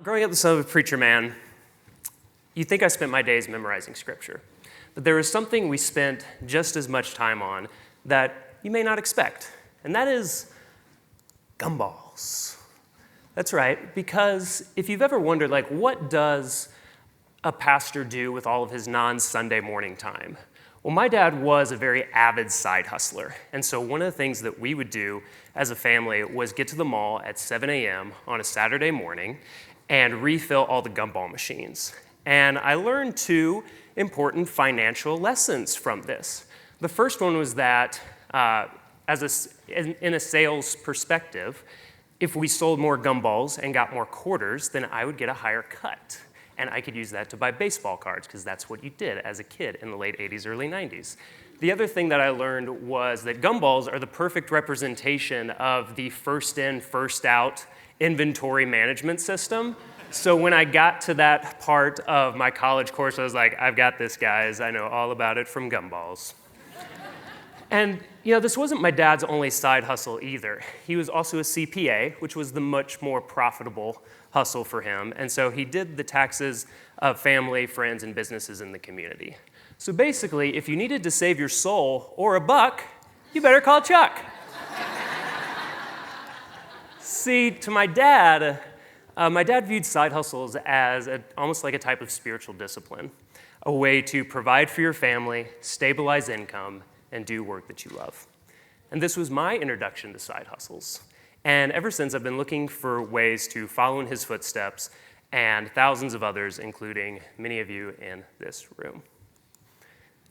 Growing up the son of a preacher man, you'd think I spent my days memorizing scripture. But there was something we spent just as much time on that you may not expect, and that is gumballs. That's right, because if you've ever wondered, like, what does a pastor do with all of his non-Sunday morning time? Well, my dad was a very avid side hustler, and so one of the things that we would do as a family was get to the mall at 7 a.m. on a Saturday morning and refill all the gumball machines. And I learned two important financial lessons from this. The first one was that in a sales perspective, if we sold more gumballs and got more quarters, then I would get a higher cut. And I could use that to buy baseball cards, because that's what you did as a kid in the late 80s, early 90s. The other thing that I learned was that gumballs are the perfect representation of the first in, first out inventory management system. So when I got to that part of my college course, I was like, I've got this, guys. I know all about it from gumballs. And this wasn't my dad's only side hustle either. He was also a CPA, which was the much more profitable hustle for him. And so he did the taxes of family, friends, and businesses in the community. So basically, if you needed to save your soul or a buck, you better call Chuck. See, to my dad viewed side hustles as almost like a type of spiritual discipline, a way to provide for your family, stabilize income, and do work that you love. And this was my introduction to side hustles. And ever since, I've been looking for ways to follow in his footsteps, and thousands of others, including many of you in this room.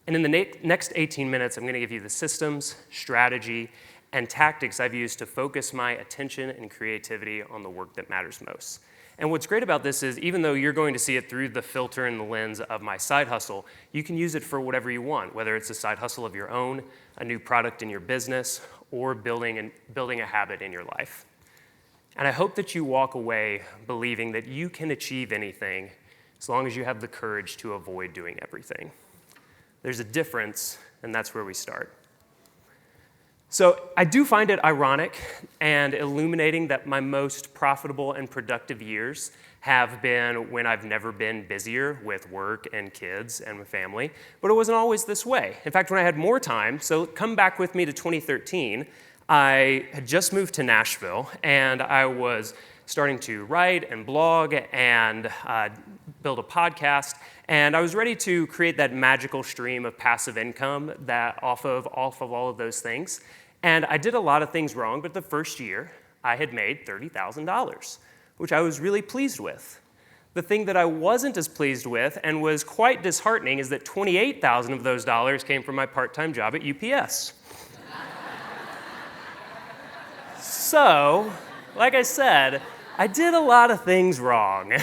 And in the next 18 minutes, I'm going to give you the systems, strategy, and tactics I've used to focus my attention and creativity on the work that matters most. And what's great about this is, even though you're going to see it through the filter and the lens of my side hustle, you can use it for whatever you want, whether it's a side hustle of your own, a new product in your business, or building a habit in your life. And I hope that you walk away believing that you can achieve anything as long as you have the courage to avoid doing everything. There's a difference, and that's where we start. So I do find it ironic and illuminating that my most profitable and productive years have been when I've never been busier with work and kids and with family, but it wasn't always this way. In fact, when I had more time, so come back with me to 2013, I had just moved to Nashville, and I was starting to write and blog and build a podcast, and I was ready to create that magical stream of passive income that off of all of those things. And I did a lot of things wrong, but the first year, I had made $30,000, which I was really pleased with. The thing that I wasn't as pleased with and was quite disheartening is that $28,000 of those dollars came from my part-time job at UPS. So, like I said, I did a lot of things wrong.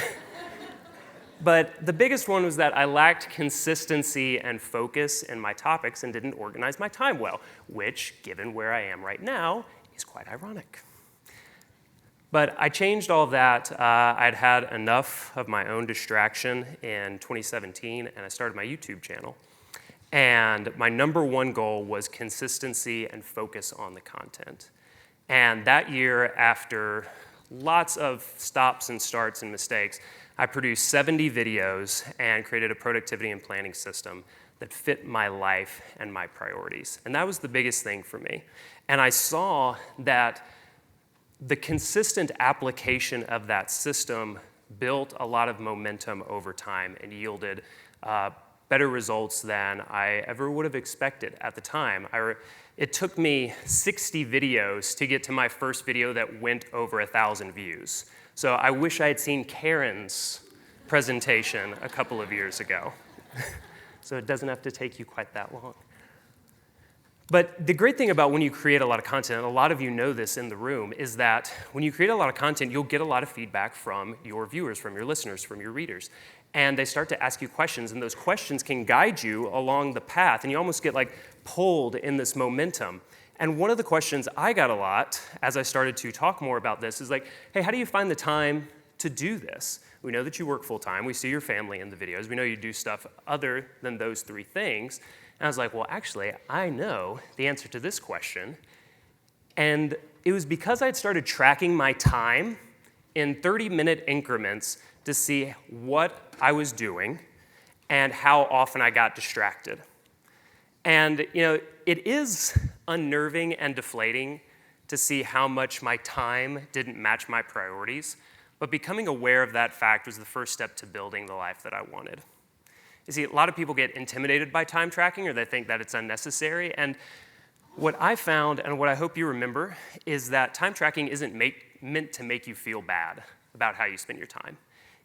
But the biggest one was that I lacked consistency and focus in my topics and didn't organize my time well, which, given where I am right now, is quite ironic. But I changed all of that. I'd had enough of my own distraction in 2017, and I started my YouTube channel. And my number one goal was consistency and focus on the content. And that year, after lots of stops and starts and mistakes, I produced 70 videos and created a productivity and planning system that fit my life and my priorities. And that was the biggest thing for me. And I saw that the consistent application of that system built a lot of momentum over time and yielded better results than I ever would have expected at the time. It took me 60 videos to get to my first video that went over 1,000 views. So I wish I had seen Karen's presentation a couple of years ago. So it doesn't have to take you quite that long. But the great thing about when you create a lot of content, and a lot of you know this in the room, is that when you create a lot of content, you'll get a lot of feedback from your viewers, from your listeners, from your readers. And they start to ask you questions, and those questions can guide you along the path, and you almost get pulled in this momentum. And one of the questions I got a lot as I started to talk more about this is hey, how do you find the time to do this? We know that you work full time. We see your family in the videos. We know you do stuff other than those three things. And I was like, well, actually, I know the answer to this question. And it was because I had started tracking my time in 30-minute increments to see what I was doing and how often I got distracted. And it is unnerving and deflating to see how much my time didn't match my priorities, but becoming aware of that fact was the first step to building the life that I wanted. You see, a lot of people get intimidated by time tracking, or they think that it's unnecessary, and what I found, and what I hope you remember, is that time tracking isn't meant to make you feel bad about how you spend your time.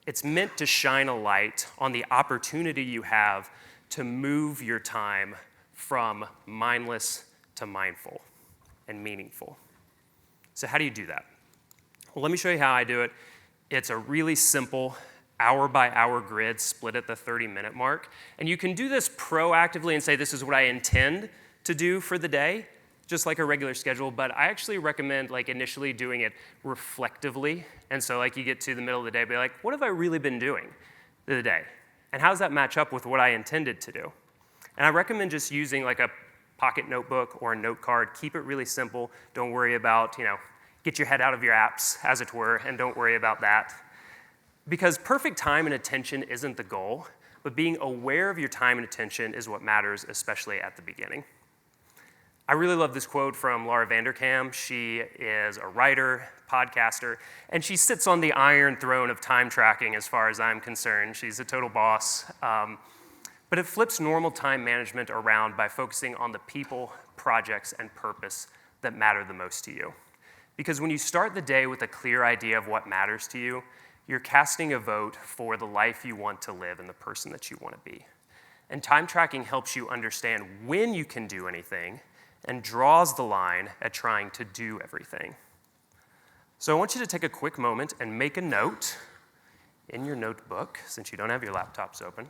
It's meant to shine a light on the opportunity you have to move your time from mindless to mindful and meaningful. So how do you do that? Well, let me show you how I do it. It's a really simple hour-by-hour grid split at the 30-minute mark. And you can do this proactively and say, this is what I intend to do for the day, just like a regular schedule, but I actually recommend initially doing it reflectively. And so you get to the middle of the day, be like, what have I really been doing the day? And how does that match up with what I intended to do? And I recommend just using a pocket notebook or a note card. Keep it really simple. Don't worry about, get your head out of your apps, as it were, and don't worry about that. Because perfect time and attention isn't the goal, but being aware of your time and attention is what matters, especially at the beginning. I really love this quote from Laura Vanderkam. She is a writer, podcaster, and she sits on the iron throne of time tracking as far as I'm concerned. She's a total boss. But it flips normal time management around by focusing on the people, projects, and purpose that matter the most to you. Because when you start the day with a clear idea of what matters to you, you're casting a vote for the life you want to live and the person that you want to be. And time tracking helps you understand when you can do anything and draws the line at trying to do everything. So I want you to take a quick moment and make a note in your notebook, since you don't have your laptops open.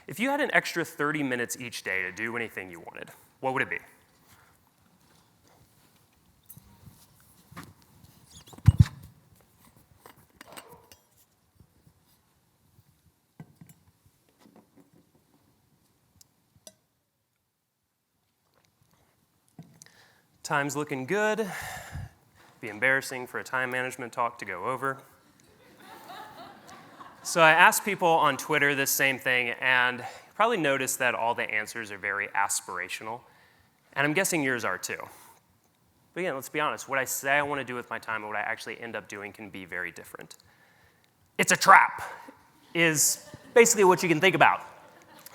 If you had an extra 30 minutes each day to do anything you wanted, what would it be? Time's looking good. Be embarrassing for a time management talk to go over. So I asked people on Twitter this same thing, and you probably noticed that all the answers are very aspirational. And I'm guessing yours are too. But again, let's be honest. What I say I want to do with my time and what I actually end up doing can be very different. It's a trap, is basically what you can think about.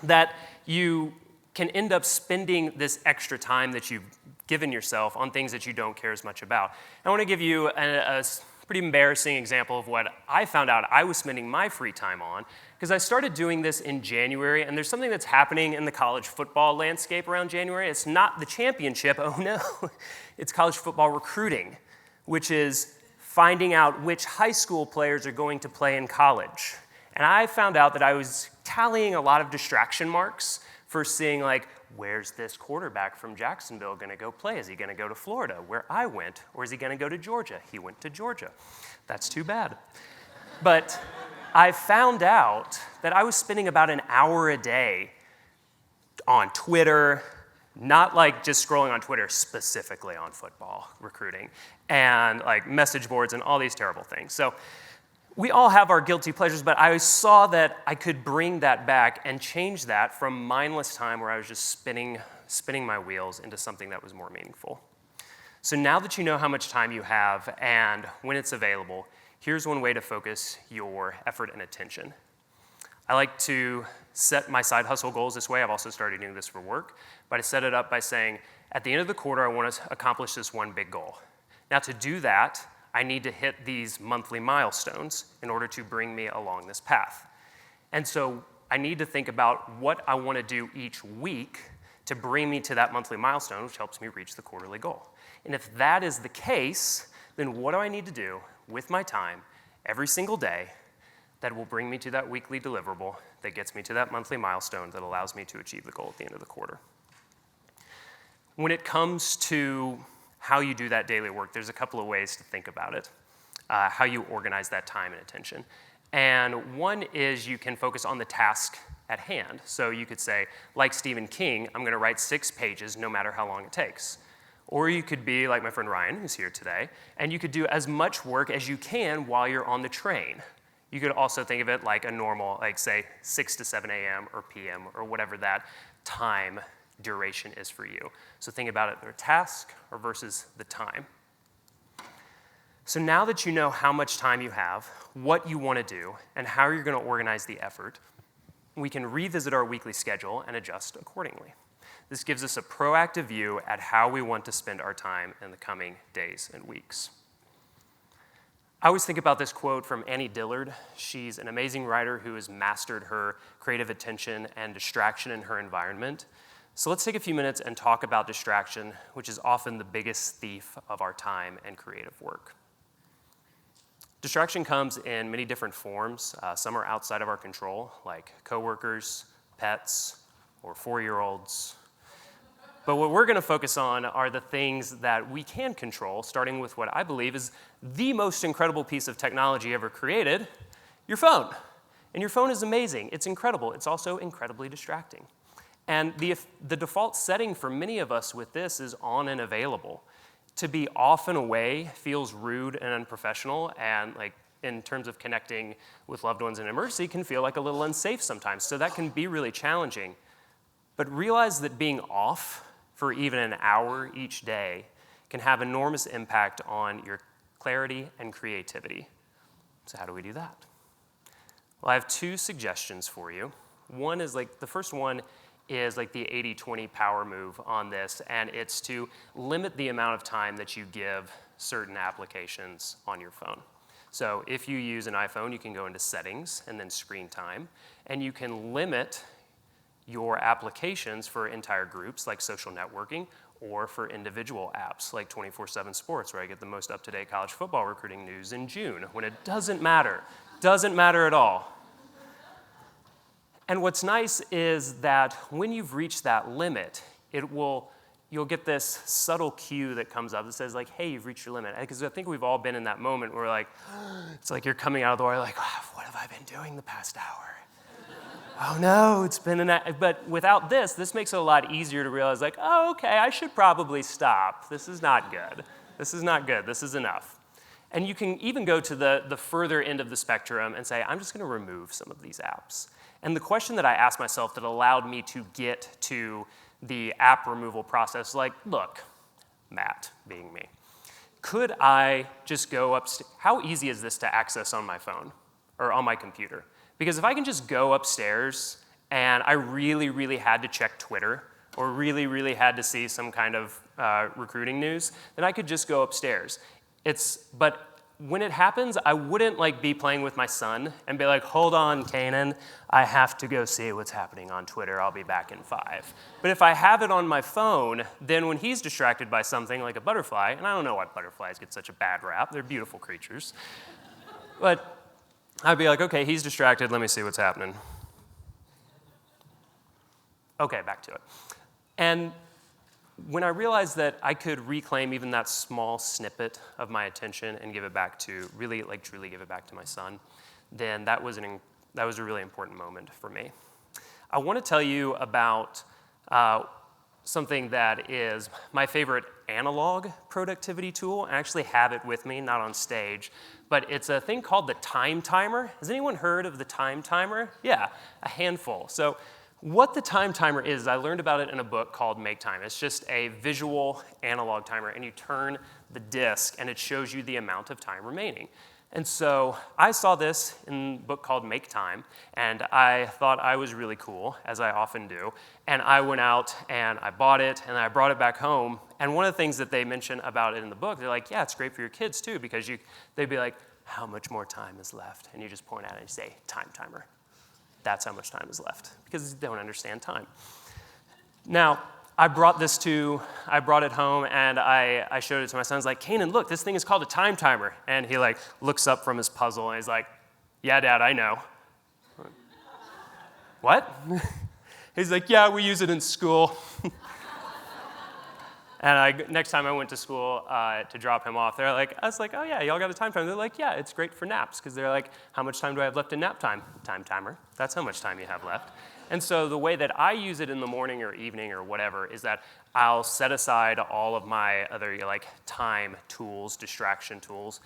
That you can end up spending this extra time that you've given yourself on things that you don't care as much about. I want to give you a pretty embarrassing example of what I found out I was spending my free time on, because I started doing this in January, and there's something that's happening in the college football landscape around January. It's not the championship, oh no, it's college football recruiting, which is finding out which high school players are going to play in college. And I found out that I was tallying a lot of distraction marks for seeing where's this quarterback from Jacksonville going to go play? Is he going to go to Florida, where I went? Or is he going to go to Georgia? He went to Georgia. That's too bad. But I found out that I was spending about an hour a day on Twitter, not just scrolling on Twitter, specifically on football recruiting, and message boards and all these terrible things. So we all have our guilty pleasures, but I saw that I could bring that back and change that from mindless time where I was just spinning my wheels into something that was more meaningful. So now that you know how much time you have and when it's available, here's one way to focus your effort and attention. I like to set my side hustle goals this way. I've also started doing this for work, but I set it up by saying, at the end of the quarter, I want to accomplish this one big goal. Now to do that, I need to hit these monthly milestones in order to bring me along this path. And so I need to think about what I want to do each week to bring me to that monthly milestone, which helps me reach the quarterly goal. And if that is the case, then what do I need to do with my time every single day that will bring me to that weekly deliverable that gets me to that monthly milestone that allows me to achieve the goal at the end of the quarter? When it comes to how you do that daily work, there's a couple of ways to think about it, how you organize that time and attention. And one is you can focus on the task at hand. So you could say, like Stephen King, I'm going to write 6 pages no matter how long it takes. Or you could be like my friend Ryan, who's here today, and you could do as much work as you can while you're on the train. You could also think of it like a normal, like say 6 to 7 a.m. or p.m. or whatever that time duration is for you. So think about it, their task or versus the time. So now that you know how much time you have, what you want to do, and how you're going to organize the effort, we can revisit our weekly schedule and adjust accordingly. This gives us a proactive view at how we want to spend our time in the coming days and weeks. I always think about this quote from Annie Dillard. She's an amazing writer who has mastered her creative attention and distraction in her environment. So let's take a few minutes and talk about distraction, which is often the biggest thief of our time and creative work. Distraction comes in many different forms. Some are outside of our control, like coworkers, pets, or 4-year-olds. But what we're going to focus on are the things that we can control, starting with what I believe is the most incredible piece of technology ever created, your phone. And your phone is amazing. It's incredible. It's also incredibly distracting. And the default setting for many of us with this is on and available. To be off and away feels rude and unprofessional, and like in terms of connecting with loved ones in emergency can feel like a little unsafe sometimes. So that can be really challenging. But realize that being off for even an hour each day can have enormous impact on your clarity and creativity. So how do we do that? Well, I have 2 suggestions for you. One is the first one is like the 80-20 power move on this, and it's to limit the amount of time that you give certain applications on your phone. So if you use an iPhone, you can go into settings and then screen time, and you can limit your applications for entire groups like social networking, or for individual apps like 24/7 Sports, where I get the most up-to-date college football recruiting news in June, when it doesn't matter at all. And what's nice is that when you've reached that limit, you'll get this subtle cue that comes up that says like, hey, you've reached your limit. Because I think we've all been in that moment where like, it's like you're coming out of the door like, oh, what have I been doing the past hour? Oh no, it's been an hour. But without this makes it a lot easier to realize like, oh, okay, I should probably stop. This is not good. This is not good. This is enough. And you can even go to the further end of the spectrum and say, I'm just going to remove some of these apps. And the question that I asked myself that allowed me to get to the app removal process, like, look, Matt, being me, could I just go upstairs? How easy is this to access on my phone or on my computer? Because if I can just go upstairs and I really, really had to check Twitter or really, really had to see some kind of recruiting news, then I could just go upstairs. But when it happens, I wouldn't be playing with my son and be like, hold on, Kanan, I have to go see what's happening on Twitter. I'll be back in 5. But if I have it on my phone, then when he's distracted by something like a butterfly, and I don't know why butterflies get such a bad rap. They're beautiful creatures. But I'd be like, okay, he's distracted. Let me see what's happening. Okay, back to it. And when I realized that I could reclaim even that small snippet of my attention and give it back to, really truly give it back to my son, then that was a really important moment for me. I want to tell you about something that is my favorite analog productivity tool. I actually have it with me, not on stage, but it's a thing called the time timer. Has anyone heard of the time timer? Yeah, a handful. So what the time timer is, I learned about it in a book called Make Time. It's just a visual analog timer, and you turn the disk, and it shows you the amount of time remaining. And so I saw this in a book called Make Time, and I thought I was really cool, as I often do. And I went out, and I bought it, and I brought it back home. And one of the things that they mention about it in the book, they're like, yeah, it's great for your kids, too, because they'd be like, how much more time is left? And you just point at it and you say, time timer. That's how much time is left, because they don't understand time. Now, I brought it home, and I showed it to my son. I was like, Kanan, look, this thing is called a time timer. And he looks up from his puzzle, and he's like, yeah, Dad, I know. What? He's like, yeah, we use it in school. And next time I went to school to drop him off, I was like, oh yeah, y'all got a time timer? They're like, yeah, it's great for naps, because they're like, how much time do I have left in nap time? Time timer, that's how much time you have left. And so the way that I use it in the morning or evening or whatever is that I'll set aside all of my other time tools, distraction tools.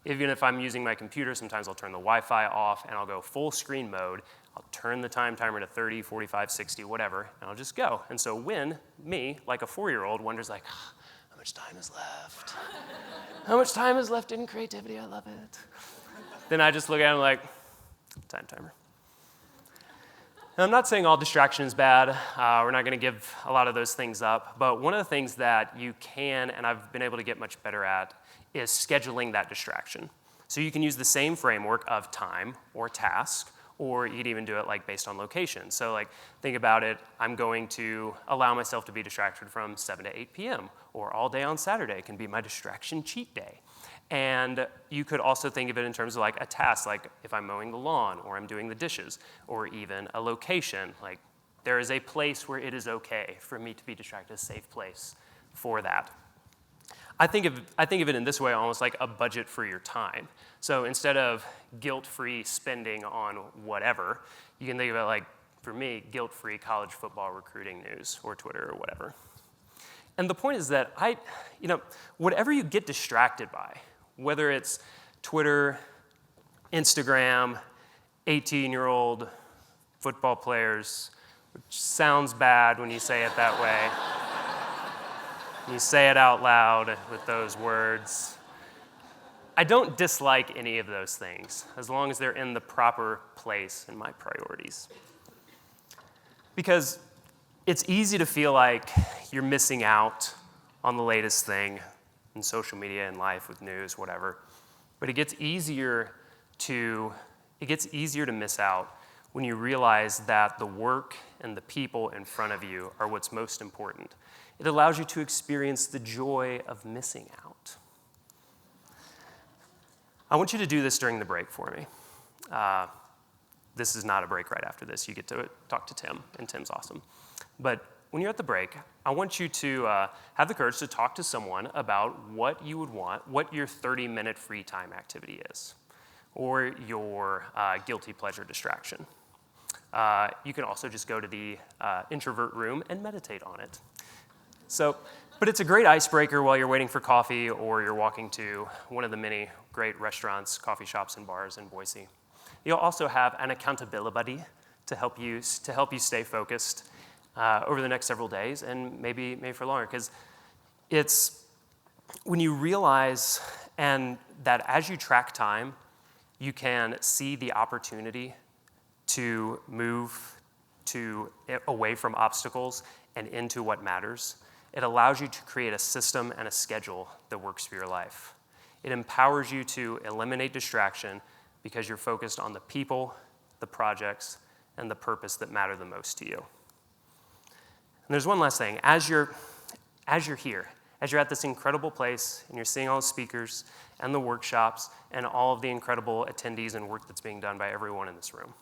Even if I'm using my computer, sometimes I'll turn the Wi-Fi off and I'll go full screen mode. I'll turn the time timer to 30, 45, 60, whatever, and I'll just go. And so when me, like a 4-year-old, wonders like, how much time is left? How much time is left in creativity? I love it. Then I just look at him like, time timer. And I'm not saying all distraction is bad. We're not going to give a lot of those things up. But one of the things that you can, and I've been able to get much better at, is scheduling that distraction. So you can use the same framework of time or task, or you could even do it based on location. So think about it, I'm going to allow myself to be distracted from 7 to 8 p.m., or all day on Saturday can be my distraction cheat day. And you could also think of it in terms of a task, like if I'm mowing the lawn, or I'm doing the dishes, or even a location. There is a place where it is okay for me to be distracted, a safe place for that. I think of it in this way, almost like a budget for your time. So instead of guilt-free spending on whatever, you can think of it for me, guilt-free college football recruiting news or Twitter or whatever. And the point is that whatever you get distracted by, whether it's Twitter, Instagram, 18-year-old football players, which sounds bad when you say it that way. You say it out loud with those words. I don't dislike any of those things, as long as they're in the proper place in my priorities. Because it's easy to feel like you're missing out on the latest thing in social media and life with news, whatever. But it gets easier to miss out when you realize that the work and the people in front of you are what's most important. It allows you to experience the joy of missing out. I want you to do this during the break for me. This is not a break right after this. You get to talk to Tim, and Tim's awesome. But when you're at the break, I want you to have the courage to talk to someone about what you would want, what your 30-minute free time activity is, or your guilty pleasure distraction. You can also just go to the introvert room and meditate on it. But it's a great icebreaker while you're waiting for coffee or you're walking to one of the many great restaurants, coffee shops, and bars in Boise. You'll also have an accountability buddy to help you stay focused over the next several days and maybe for longer. Because it's when you realize and that as you track time, you can see the opportunity to move away from obstacles and into what matters. It allows you to create a system and a schedule that works for your life. It empowers you to eliminate distraction because you're focused on the people, the projects, and the purpose that matter the most to you. And there's one last thing. As you're here, as you're at this incredible place and you're seeing all the speakers and the workshops and all of the incredible attendees and work that's being done by everyone in this room,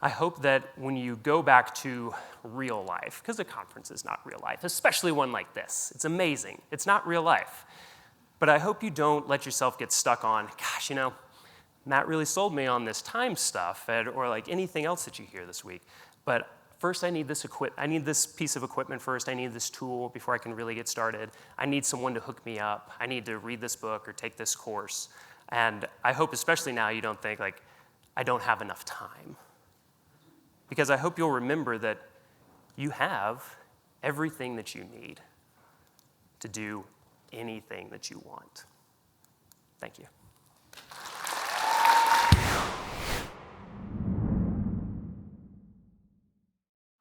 I hope that when you go back to real life, because a conference is not real life, especially one like this, it's amazing. It's not real life. But I hope you don't let yourself get stuck on, gosh, Matt really sold me on this time stuff, or anything else that you hear this week. But first I need this piece of equipment first. I need this tool before I can really get started. I need someone to hook me up. I need to read this book or take this course. And I hope especially now you don't think I don't have enough time. Because I hope you'll remember that you have everything that you need to do anything that you want. Thank you.